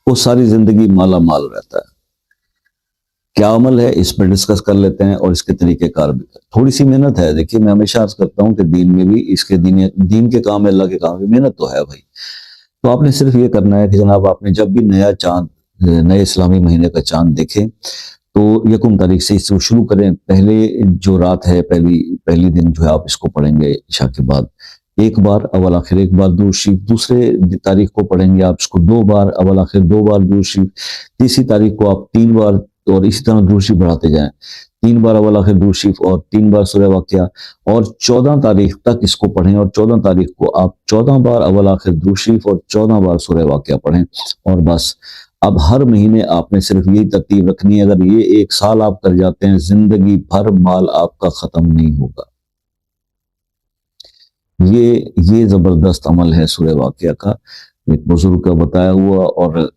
وہ ساری زندگی مالا مال رہتا ہے۔ کیا عمل ہے اس پر ڈسکس کر لیتے ہیں، اور اس کے طریقہ کار بھی تھوڑی سی محنت ہے۔ دیکھیے میں ہمیشہ عرض کرتا ہوں کہ دین میں بھی اس کے دین کے کام ہے، اللہ کے کام میں محنت تو ہے بھائی۔ تو آپ نے صرف یہ کرنا ہے کہ جناب آپ نے جب بھی نیا چاند، نئے اسلامی مہینے کا چاند دیکھیں تو 1 تاریخ سے اس کو شروع کریں۔ پہلے جو رات ہے، پہلی دن جو ہے آپ اس کو پڑھیں گے عشاء کے بعد 1 بار اول آخر 1 بار درود شریف، دوسرے تاریخ کو پڑھیں گے آپ اس کو 2 بار اول آخر 2 بار درود شریف، تیسری تاریخ کو آپ 3 بار، اور اسی طرح درود شریف بڑھاتے جائیں، 3 بار اول آخر درود شریف اور 3 بار سورہ واقعہ، اور 14 تاریخ تک اس کو پڑھیں، اور 14 تاریخ کو آپ 14 بار اول آخر درود شریف اور 14 بار سورہ واقعہ پڑھیں، اور بس۔ اب ہر مہینے آپ نے صرف یہی ترتیب رکھنی ہے۔ اگر یہ 1 سال آپ کر جاتے ہیں، زندگی بھر مال آپ کا ختم نہیں ہوگا۔ یہ زبردست عمل ہے سورہ واقعہ کا، ایک بزرگ کا بتایا ہوا، اور